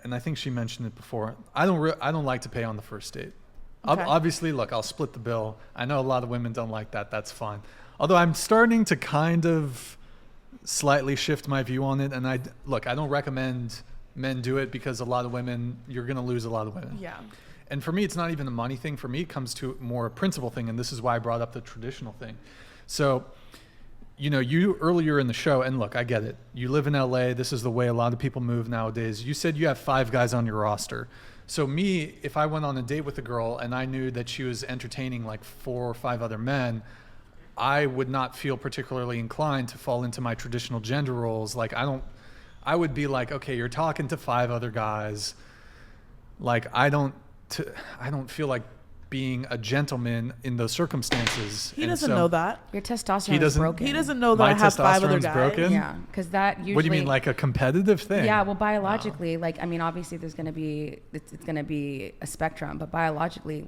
and I think she mentioned it before, I don't like to pay on the first date. Okay. Obviously, look, I'll split the bill. I know a lot of women don't like that. That's fine. Although I'm starting to kind of slightly shift my view on it. And I don't recommend men do it because a lot of women, you're going to lose a lot of women. Yeah. And for me, it's not even a money thing. For me, it comes to more a principle thing. And this is why I brought up the traditional thing. So, you earlier in the show, and look, I get it. You live in LA. This is the way a lot of people move nowadays. You said you have 5 guys on your roster. So me, if I went on a date with a girl and I knew that she was entertaining like 4 or 5 other men, I would not feel particularly inclined to fall into my traditional gender roles. Like I would be like, okay, you're talking to 5 other guys. Like I don't feel like being a gentleman in those circumstances. He doesn't know that. Your testosterone is broken. He doesn't know that I have 5 other guys. Broken? Yeah, because that usually. What do you mean, like a competitive thing? Yeah, well, biologically, obviously there's going to be, it's going to be a spectrum, but biologically,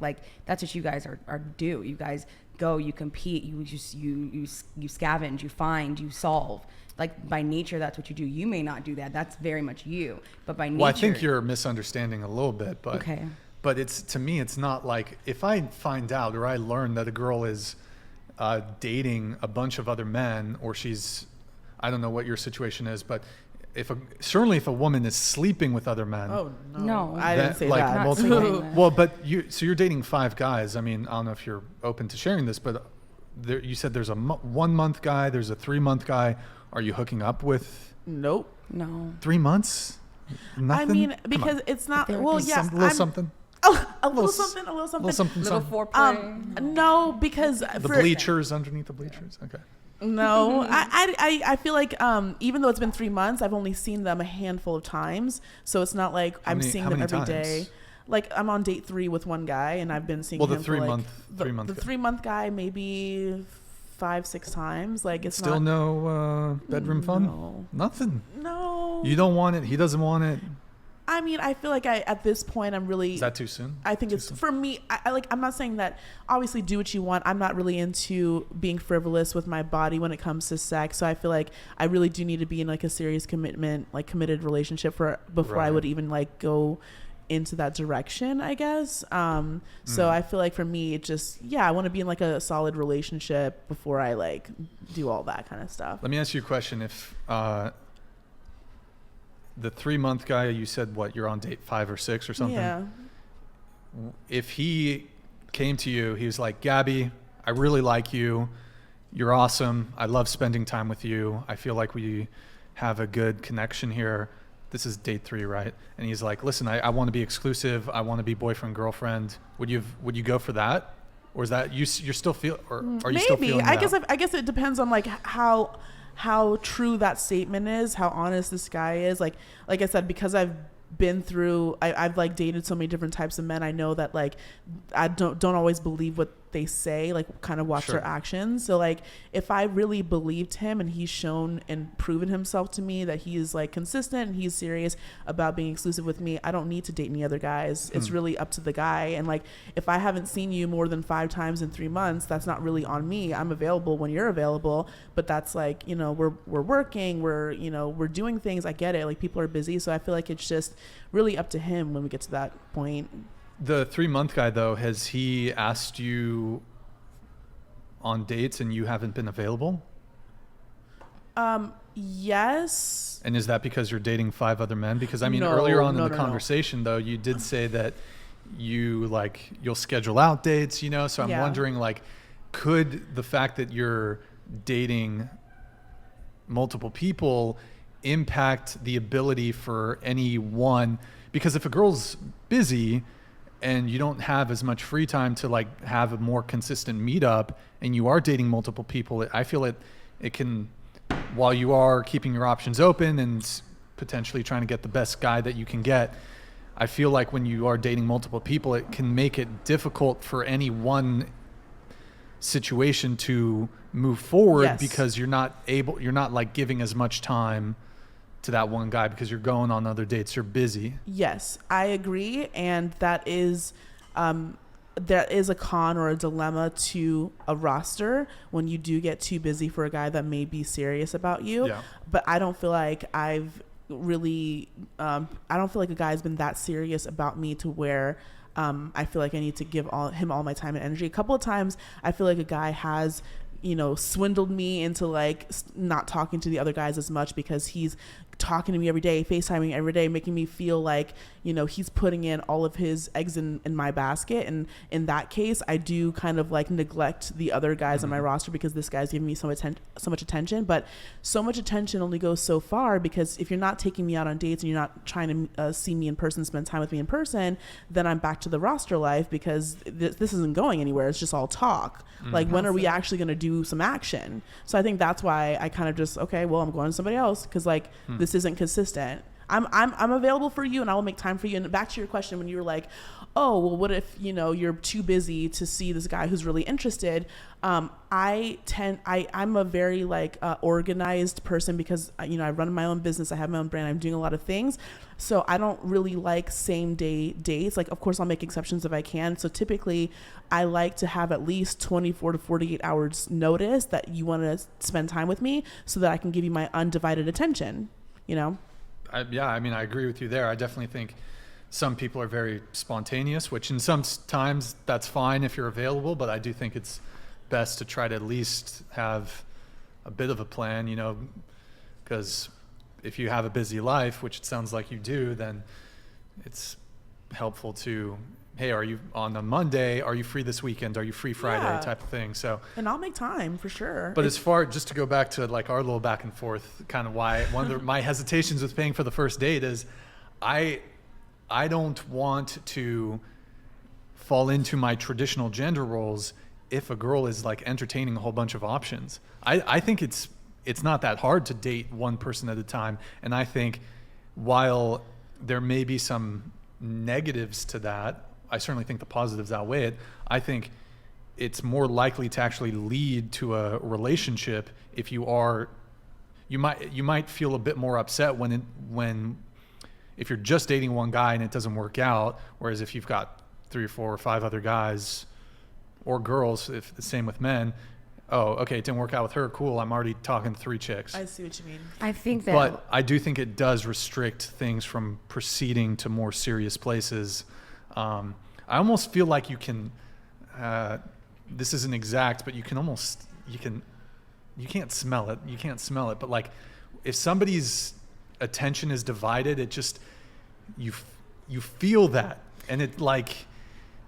that's what you guys are do. You guys go, you compete, you scavenge, you find, you solve. Like by nature, that's what you do. You may not do that. That's very much you. But by nature. Well, I think you're misunderstanding a little bit, but. Okay. But to me, it's not like if I find out or I learn that a girl is dating a bunch of other men, or I don't know what your situation is, but certainly if a woman is sleeping with other men. Oh no, no, I didn't say that. Well, but you're dating 5 guys. I mean, I don't know if you're open to sharing this, but you said there's a 1 month guy, there's a 3 month guy. Are you hooking up with? Nope. No. 3 months? Nothing? I mean, because it's not. Well, yes, a little something. A little something. Little foreplay. No, because the bleachers underneath the bleachers. Okay. No, I feel like even though it's been 3 months, I've only seen them a handful of times. So it's not like I'm seeing them every day. Like I'm on date 3 with one guy, and I've been seeing him the 3 month. The 3 month guy maybe 5-6 times. Like it's still no bedroom fun. No. Nothing. No. You don't want it. He doesn't want it. I mean, I feel like at this point, I'm really. Is that too soon? I think it's for me. I'm not saying that. Obviously, do what you want. I'm not really into being frivolous with my body when it comes to sex. So I feel like I really do need to be in like a serious committed relationship before I would even like go into that direction, I guess. So I feel like for me, it just I want to be in like a solid relationship before I like do all that kind of stuff. Let me ask you a question. If the 3 month guy, you said you're on date 5 or 6 or something. Yeah. If he came to you, he was like, Gabby, I really like you. You're awesome. I love spending time with you. I feel like we have a good connection here. This is date 3, right? And he's like, listen, I want to be exclusive. I want to be boyfriend, girlfriend. Would you go for that? Or is that you're still feel, or are you still feeling that? I guess it depends on like how true that statement is, how honest this guy is. Like I said, because I've been through, I've like dated so many different types of men. I know that like I don't always believe what they say, like kind of watch their actions. So like if I really believed him and he's shown and proven himself to me that he is like consistent and he's serious about being exclusive with me, I don't need to date any other guys. It's really up to the guy. And like if I haven't seen you more than 5 times in 3 months, that's not really on me. I'm available when you're available, but that's like, we're working, we're doing things. I get it, like people are busy. So I feel like it's just really up to him when we get to that point. The 3 month guy though, has he asked you on dates and you haven't been available? Yes. And is that because you're dating 5 other men? Because I mean, earlier on in the conversation though, you did say that you'll schedule out dates, so I'm wondering like, could the fact that you're dating multiple people impact the ability for anyone? Because if a girl's busy and you don't have as much free time to like have a more consistent meetup and you are dating multiple people, I feel it can, while you are keeping your options open and potentially trying to get the best guy that you can get, I feel like when you are dating multiple people, it can make it difficult for any one situation to move forward because you're not like giving as much time to that one guy because you're going on other dates. You're busy. Yes, I agree. And that is a con or a dilemma to a roster when you do get too busy for a guy that may be serious about you. Yeah. But I don't feel like I've really, I don't feel like a guy's been that serious about me to where I feel like I need to give him all my time and energy. A couple of times I feel like a guy has, swindled me into like not talking to the other guys as much because he's talking to me every day, FaceTiming every day, making me feel like, he's putting in all of his eggs in my basket. And in that case, I do kind of like neglect the other guys on my roster because this guy's giving me so much attention. But so much attention only goes so far, because if you're not taking me out on dates and you're not trying to see me in person, spend time with me in person, then I'm back to the roster life, because this isn't going anywhere. It's just all talk. Like, when are we actually going to do some action? So I think that's why I kind of just, okay, well, I'm going to somebody else, because like this isn't consistent. I'm available for you, and I will make time for you. And back to your question, when you were like, oh, well, what if, you're too busy to see this guy who's really interested? I'm a very like organized person, because I run my own business. I have my own brand. I'm doing a lot of things. So I don't really like same day dates. Like, of course, I'll make exceptions if I can. So typically I like to have at least 24 to 48 hours notice that you want to spend time with me, so that I can give you my undivided attention, I agree with you there. I definitely think some people are very spontaneous, which in some times that's fine if you're available, but I do think it's best to try to at least have a bit of a plan, because if you have a busy life, which it sounds like you do, then it's helpful to, hey, are you on a Monday? Are you free this weekend? Are you free Friday? Type of thing. So, and I'll make time for sure. But just to go back to like our little back and forth, kind of why one of my hesitations with paying for the first date is I don't want to fall into my traditional gender roles if a girl is like entertaining a whole bunch of options. I think it's not that hard to date one person at a time. And I think while there may be some negatives to that, I certainly think the positives outweigh it. I think it's more likely to actually lead to a relationship if you might feel a bit more upset if you're just dating one guy and it doesn't work out, whereas if you've got 3 or 4 or 5 other guys or girls, if the same with men, oh, okay, it didn't work out with her, cool, I'm already talking to 3 chicks. I see what you mean. I think that, but I do think it does restrict things from proceeding to more serious places. I almost feel like you can, this isn't exact, but you can't smell it. You can't smell it. But like, if somebody's attention is divided, it just, you feel that. And it like,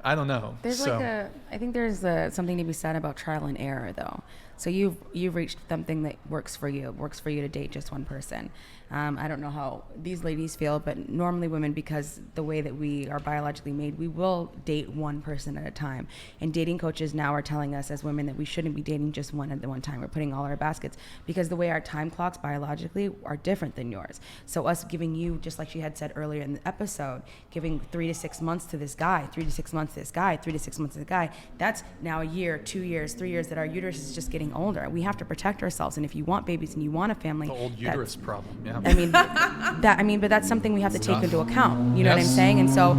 I don't know. I think there's something to be said about trial and error though. So you've reached something that works for you to date just one person. I don't know how these ladies feel, but normally women, because the way that we are biologically made, we will date one person at a time. And dating coaches now are telling us as women that we shouldn't be dating just one at the one time. We're putting all our baskets, because the way our time clocks biologically are different than yours. So us giving you, just like she had said earlier in the episode, giving 3 to 6 months to this guy, 3 to 6 months to this guy, 3 to 6 months to the guy, that's now a year, 2 years, 3 years that our uterus is just getting older. We have to protect ourselves. And if you want babies and you want a family, the old uterus problem. Yeah. But that's something we have to take into account. You know what I'm saying? And so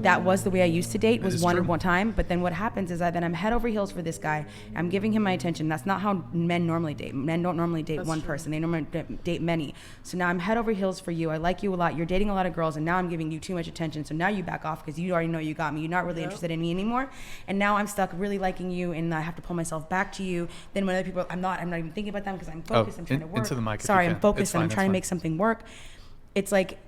that was the way I used to date, was one time. But then what happens is then I'm head over heels for this guy. I'm giving him my attention. That's not how men normally date. Men don't normally date one person. They normally date many. So now I'm head over heels for you. I like you a lot. You're dating a lot of girls, and now I'm giving you too much attention. So now you back off because you already know you got me. You're not really interested in me anymore. And now I'm stuck really liking you, and I have to pull myself back to you. Then when other people, I'm not even thinking about them because I'm focused. I'm trying to work. Into the mic. Sorry, I'm focused and I'm trying to make something work. It's like,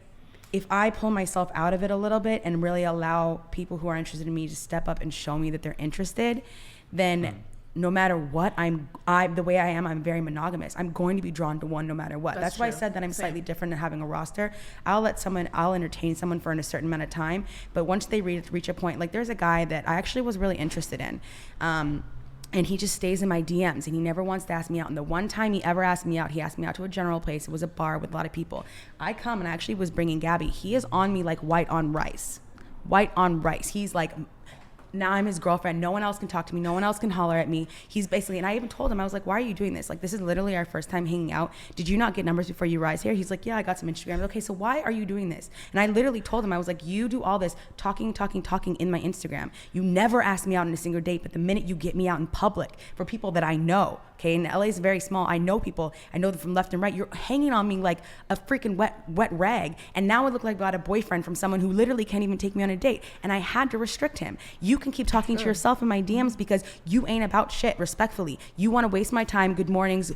if I pull myself out of it a little bit and really allow people who are interested in me to step up and show me that they're interested, then no matter what, the way I am, I'm very monogamous. I'm going to be drawn to one no matter what. That's why I said that I'm slightly different than having a roster. I'll entertain someone for a certain amount of time, but once they reach a point, like there's a guy that I actually was really interested in, and he just stays in my DMs, and he never wants to ask me out. And the one time he ever asked me out, he asked me out to a general place. It was a bar with a lot of people. I come, and I actually was bringing Gabby. He is on me like white on rice. White on rice. He's like now I'm his girlfriend. No one else can talk to me. No one else can holler at me. He's basically, and I even told him, I was like, why are you doing this? Like, this is literally our first time hanging out. Did you not get numbers before you rise here? He's like, yeah, I got some Instagram. Okay, so why are you doing this? And I literally told him, I was like, you do all this talking in my Instagram. You never ask me out on a single date, but the minute you get me out in public for people that I know, okay, and LA is very small. I know people. I know them from left and right. You're hanging on me like a freaking wet rag. And now I look like I got a boyfriend from someone who literally can't even take me on a date. And I had to restrict him. You can keep talking to yourself in my DMs because you ain't about shit, respectfully. You want to waste my time. Good mornings.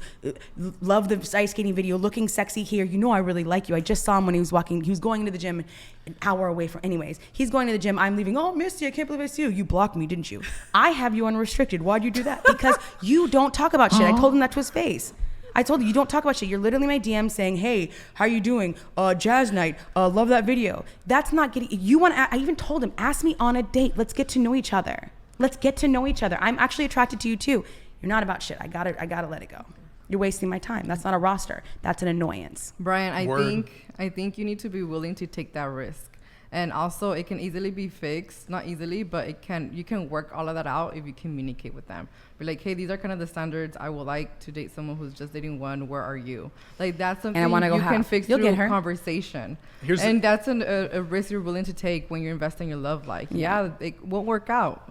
Love the ice skating video. Looking sexy here. You know I really like you. I just saw him when he was walking. He was going into the gym an hour away from, anyways. He's going to the gym. I'm leaving. Oh, Misty, I can't believe I see you. You blocked me, didn't you? I have you unrestricted. Why'd you do that? Because you don't talk about shit. I told him that to his face. I told you don't talk about shit. You're literally in my DM saying, hey, how you doing? Jazz night. Love that video. That's not getting, I even told him, ask me on a date. Let's get to know each other. Let's get to know each other. I'm actually attracted to you too. You're not about shit. I gotta let it go. You're wasting my time. That's not a roster. That's an annoyance. Brian, I think you need to be willing to take that risk. And also, it can easily be fixed. Not easily, but you can work all of that out if you communicate with them. Be like, hey, these are kind of the standards. I would like to date someone who's just dating one. Where are you? Like, that's something you can fix through conversation. And that's a risk you're willing to take when you're investing your love life. Yeah, it won't work out.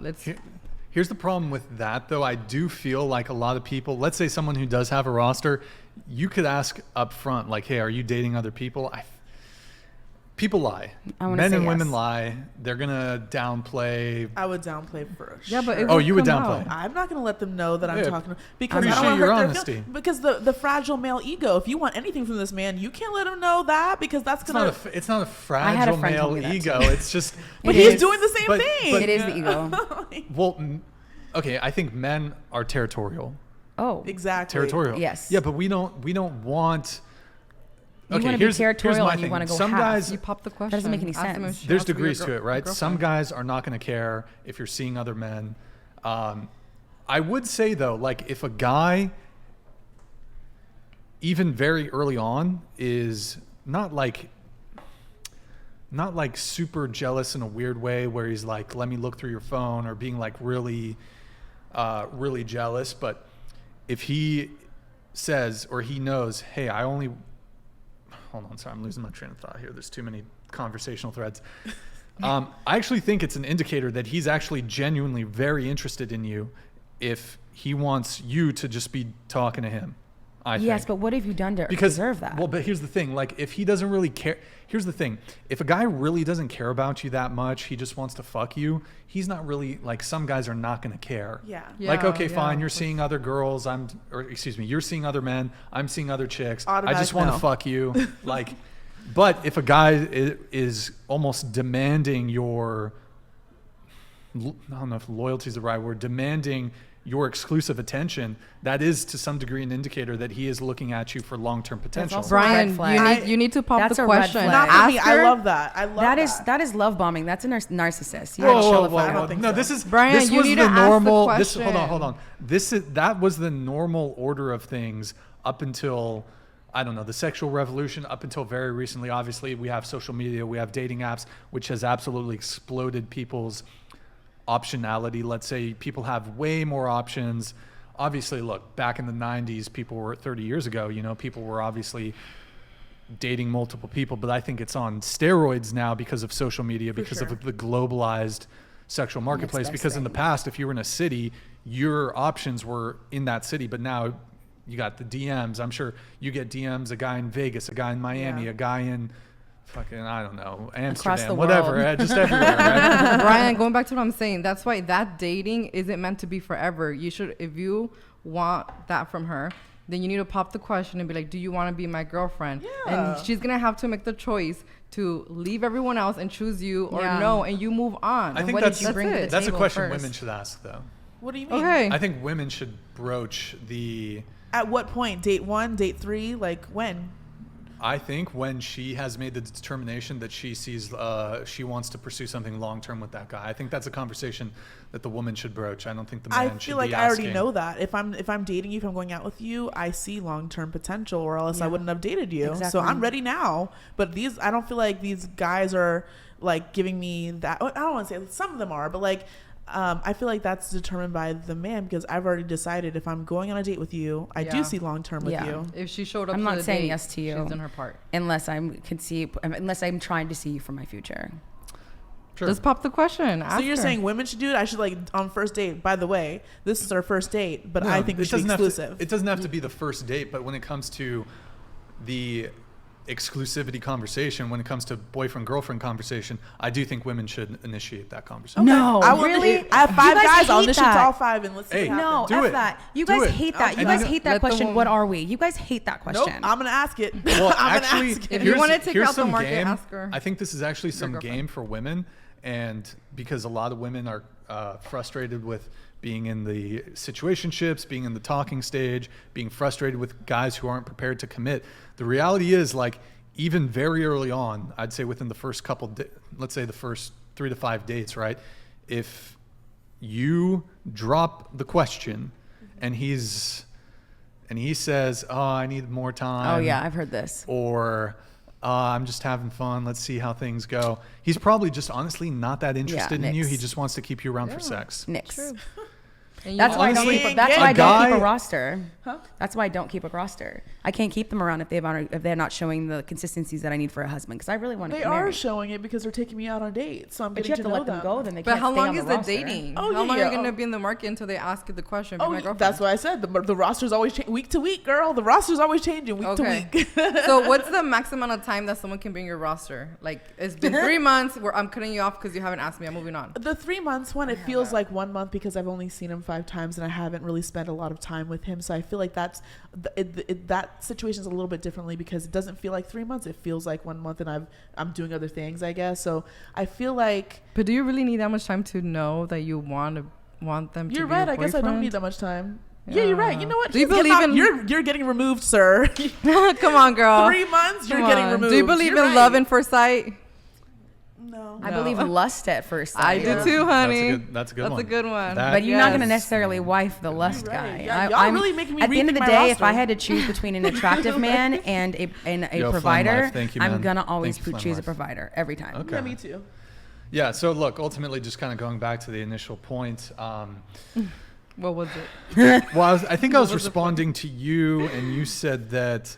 Here's the problem with that, though. I do feel like a lot of people, let's say someone who does have a roster, you could ask up front, like, hey, are you dating other people? People lie. Men and women lie. They're going to downplay. I would downplay for sure. Yeah, but you would downplay. I'm not going to let them know that I'm talking because I don't want to hurt their feelings. Because the fragile male ego, if you want anything from this man, you can't let him know that because that's going to... It's not a fragile male ego. It's just... But he's doing the same thing. But it is the ego. Well, okay, I think men are territorial. Oh. Exactly. Territorial. Yes. Yeah, but we don't want... You want to be territorial and you want to go Some half. guys, you pop the question. That doesn't make any sense. There's degrees to it, right? Some guys are not going to care if you're seeing other men. I would say, though, like if a guy, even very early on, is not like super jealous in a weird way where he's like, let me look through your phone or being like really jealous. But if he says or he knows, hey, hold on, sorry, I'm losing my train of thought here. There's too many conversational threads. I actually think it's an indicator that he's actually genuinely very interested in you if he wants you to just be talking to him. Yes, but what have you done to deserve that? Well, but here's the thing. Like, if he doesn't really care... Here's the thing. If a guy really doesn't care about you that much, he just wants to fuck you, he's not really... Like, some guys are not going to care. Yeah. Like, okay, fine, you're seeing other girls, you're seeing other men, I'm seeing other chicks. I just want to fuck you. Like, but if a guy is almost demanding your... I don't know if loyalty is the right word. Demanding your exclusive attention, that is to some degree an indicator that he is looking at you for long-term potential. Brian, you need to pop the question. Not for me. I love that. That is love bombing. That's a narcissist. Whoa. No, this is Brian. This you was need the to normal. ask the question. Hold on. That was the normal order of things up until, I don't know, the sexual revolution. Up until very recently, obviously, we have social media, we have dating apps, which has absolutely exploded people's optionality. Let's say people have way more options. Obviously, look, back in the 90s, 30 years ago, people were obviously dating multiple people, but I think it's on steroids now because of social media, because of the globalized sexual marketplace. Because in the past, if you were in a city, your options were in that city, but now you got the DMs. I'm sure you get DMs, a guy in Vegas, a guy in Miami, a guy in fucking, I don't know, Amsterdam, whatever, just everywhere, right? Brian, going back to what I'm saying, that's why that dating isn't meant to be forever. You should, if you want that from her, then you need to pop the question and be like, do you want to be my girlfriend? Yeah. And she's going to have to make the choice to leave everyone else and choose you or no, and you move on. I think that's a question women should ask, though. What do you mean? Okay. I think women should broach the... At what point? Date 1, date 3? Like when? I think when she has made the determination that she sees she wants to pursue something long term with that guy. I think that's a conversation that the woman should broach. I don't think the man should be asking. I feel like I already know that. If I'm dating you, if I'm going out with you, I see long term potential, or else I wouldn't have dated you. Exactly. So I'm ready now. But I don't feel like these guys are like giving me that. I don't want to say some of them are, but like I feel like that's determined by the man, because I've already decided if I'm going on a date with you, I do see long term with you. If she showed up, I'm to not the saying date, yes to you she's done her part. unless I'm trying to see you for my future. Sure. Just pop the question. So you're saying women should do it? I should, like, on first date, by the way, this is our first date, but I think we should be exclusive. It doesn't have to be the first date, but when it comes to the exclusivity conversation, when it comes to boyfriend-girlfriend conversation, I do think women should initiate that conversation. No, I will really? I have 5 guys. I'll hate initiate that. to all 5 and let's see what happens. No, Do F it. that. You Do guys it. hate that. You And guys you know- hate that Let the question. woman- What are we? You guys hate that question. Nope, I'm gonna ask it. Well, I'm actually, gonna ask it. If you want to take here's out the some market, game. ask her. I think this is actually some girlfriend. game for women, and because a lot of women are frustrated with being in the situationships, being in the talking stage, being frustrated with guys who aren't prepared to commit. The reality is, like, even very early on, I'd say within the first couple, let's say the first 3 to 5 dates, right? If you drop the question and he says, "Oh, I need more time." Oh yeah, I've heard this. Or I'm just having fun. Let's see how things go. He's probably just honestly not that interested in you. Nix. He just wants to keep you around for sex. Nix. And That's why I don't honestly, keep. That's why I a don't keep guy- a roster. That's why I don't keep a roster. I can't keep them around if they're not showing the consistencies that I need for a husband. Because I really want to They get are married. showing it because they're taking me out on dates. So I'm But getting you have to know let them go. Then they But can't how stay long on is the the roster. dating? Oh, How yeah, long are yeah. you going to be in the market until they ask you the question? Be my girlfriend. That's what I said. The roster's always week to week, girl. The roster's always changing week to week. So what's the max amount of time that someone can be in your roster? Like, it's been 3 months where I'm cutting you off because you haven't asked me. I'm moving on. The 3 months one, it feels like 1 month because I've only seen him 5 times and I haven't really spent a lot of time with him. So I feel like that situation is a little bit differently because it doesn't feel like 3 months. It feels like 1 month, and I'm doing other things, I guess. So I feel like. But do you really need that much time to know that you want them to You're be right. your I guess I don't boyfriend? need that much time. Yeah, you're right. You know what? Do you He's getting believe out- in- You're getting removed, sir. Come on, girl. 3 months, you're Come getting on. removed. Do you believe You're in love right. at first sight? No. I believe lust at first sight. I do too, honey. That's a good one. That's a good one. That- But you're not going to Yes. necessarily wife the lust right. guy. Yeah, y'all really making me at the end of the rethink my day, if roster. I had to choose between an attractive man and a Yo, Flame provider, Life. Thank you, I'm man. gonna always Thank you, Flame choose a Life. provider every time. Okay. Yeah, me too. Yeah. So look, ultimately, just kind of going back to the initial point. What was it? Well, I think I was was the responding to you, and you said that.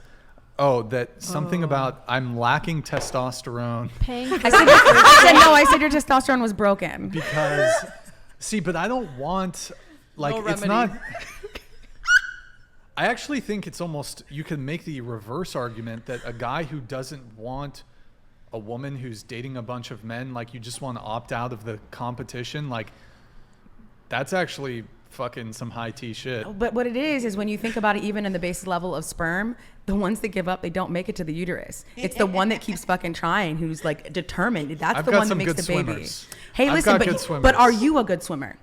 Oh, that something about I'm lacking testosterone Paying for I said your testosterone was broken. because, see, but I don't want, like, No it's remedy. not. I actually think it's almost, you can make the reverse argument that a guy who doesn't want a woman who's dating a bunch of men, like, you just want to opt out of the competition, like, that's actually fucking some high tea shit. But what it is when you think about it, even in the base level of sperm, the ones that give up, they don't make it to the uterus. It's the one that keeps fucking trying, who's like determined. That's I've the got one that some makes good the baby. swimmers. Hey, I've listen, got good swimmers. but are you a good swimmer?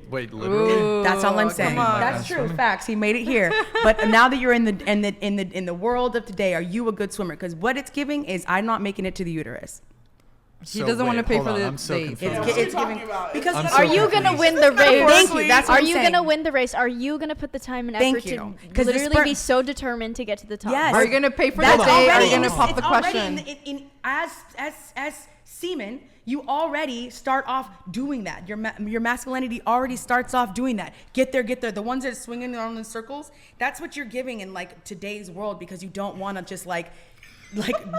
Wait, literally? That's all I'm Come saying. on. That's true. Swimming? Facts. He made it here. But now that you're in the world of today, are you a good swimmer? Because what it's giving is I'm not making it to the uterus. He doesn't want to pay for the I'm so date. confused. It's giving because I'm Are so you gonna confused. win the race? Thank you. That's what Are I'm you saying. gonna win the race? Are you gonna put the time and Thank effort you. to 'Cause the literally sperm- be so determined to get to the top? Yes. Are you going to pay for the That's date? Are already you going to in- pop the it's already question? as semen, you already start off doing that. Your masculinity already starts off doing that. Get there. The ones that are swinging around in circles, that's what you're giving in like today's world because you don't want to just like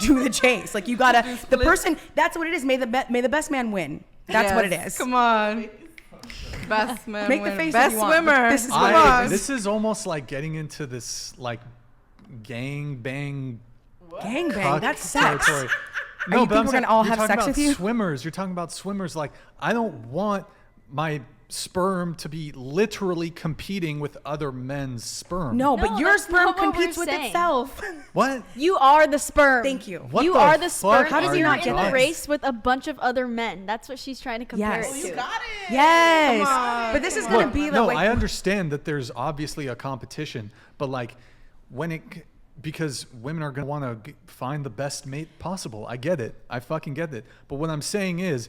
do the chase. Like you gotta the person. That's what it is. May the best man win. That's what it Yes, is. Come on. Best man Make the win. face that Best you want. swimmer. This is Come what on. This is almost like getting into this like gang bang Gangbang. cuck That's sex. territory. you think I'm we're saying- gonna all you're have talking sex about with you? Swimmers. You're talking about swimmers. Like, I don't want my sperm to be literally competing with other men's sperm. No, but No, your that's sperm not what competes we're with saying. itself. What? You are the sperm. Thank you. What you the are the fuck sperm. How does and he you're not in get the this? race with a bunch of other men. That's what she's trying to compare Yes. it to. You got it. Yes. Come on. But this is gonna Look, be the no, way. I understand that there's obviously a competition, but like because women are going to want to find the best mate possible. I get it. I fucking get it. But what I'm saying is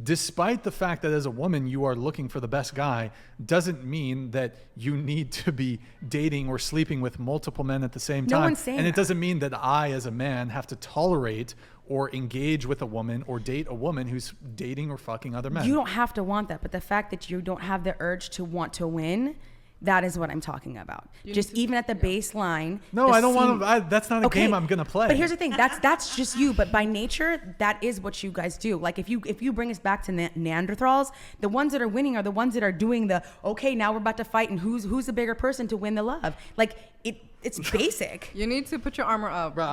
despite the fact that as a woman you are looking for the best guy, doesn't mean that you need to be dating or sleeping with multiple men at the same time. No one's saying and it that. doesn't mean that I, as a man, have to tolerate or engage with a woman or date a woman who's dating or fucking other men. You don't have to want that, but the fact that you don't have the urge to want to win, that is what I'm talking about. Just even at the baseline. No, the I don't want to. That's not a game I'm gonna play. But here's the thing. That's just you. But by nature, that is what you guys do. Like if you bring us back to Neanderthals, the ones that are winning are the ones that are doing the okay. Now we're about to fight, and who's the bigger person to win the love? Like it's basic. You need to put your armor up. Bro,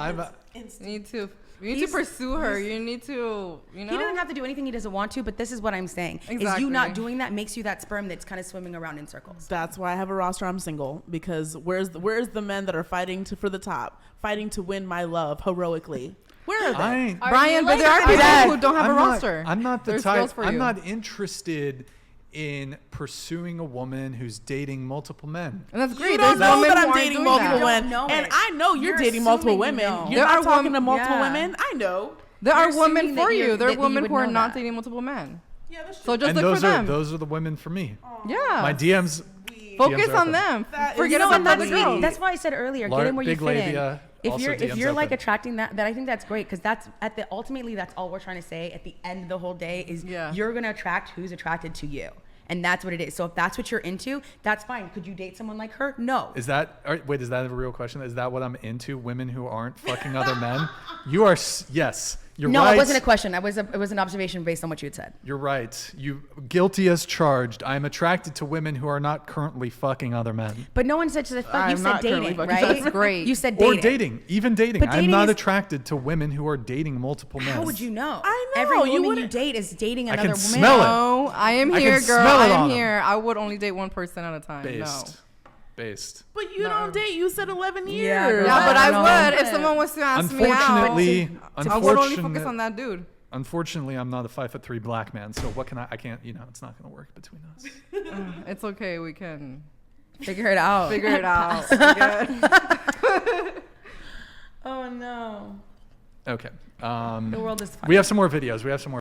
You need to pursue her. You need to, He doesn't have to do anything he doesn't want to, but this is what I'm saying. Is Exactly. you not doing that makes you that sperm that's kind of swimming around in circles. That's why I have a roster. I'm single because where's the men that are fighting for the top, fighting to win my love heroically? Where are they? Brian, but there are people who don't have a roster. I'm not the There's type. girls for I'm you. not interested in pursuing a woman who's dating multiple men. And that's great. You don't There's know women that who I'm aren't dating doing multiple that. women, know and it. I know you're dating multiple assuming you women. know. You're There not are talking to wom- multiple yeah. women. I know. There You're are women assuming that for you're- you. There are that you women would who are know not that. dating multiple men. Yeah, that's So true. just And look those for them. those are the women for me. Yeah. My DMs. Focus DMs are on open. them. That is- Forget You know, about and the other that's- girls. That's why I said earlier, Lar- get in where big you fit labia, in. also If DMs you're like open. attracting that I think that's great because that's ultimately that's all we're trying to say at the end of the whole day is you're gonna attract who's attracted to you. And that's what it is. So if that's what you're into, that's fine. Could you date someone like her? No. Is that wait? Is that a real question? Is that what I'm into? Women who aren't fucking other men? You are yes. You're No, right. it wasn't a question. It was an observation based on what you had said. You're right. You guilty as charged. I am attracted to women who are not currently fucking other men. But no one said to the fuck. You I'm said not currently dating, fucking- right? That's great. You said dating. Or dating, even dating. But I'm dating not is- attracted to women who are dating multiple men. How would you know? I know, Every you woman you wouldn't- date is dating I another can woman. smell it. No, I am I here, can girl. smell it I on am 'em. here. I would only date one person at a time. Based. But you No. don't date. You said 11 years. Yeah, girl. No. Yeah, but I I don't would know. if someone was to ask me out. Unfortunately, I would only focus on that dude. Unfortunately, I'm not a 5'3" black man. So what can I can't. It's not going to work between us. It's okay. We can Figure it out. figure it out. We're good. Oh no. Okay. The world is fun. We have some more videos.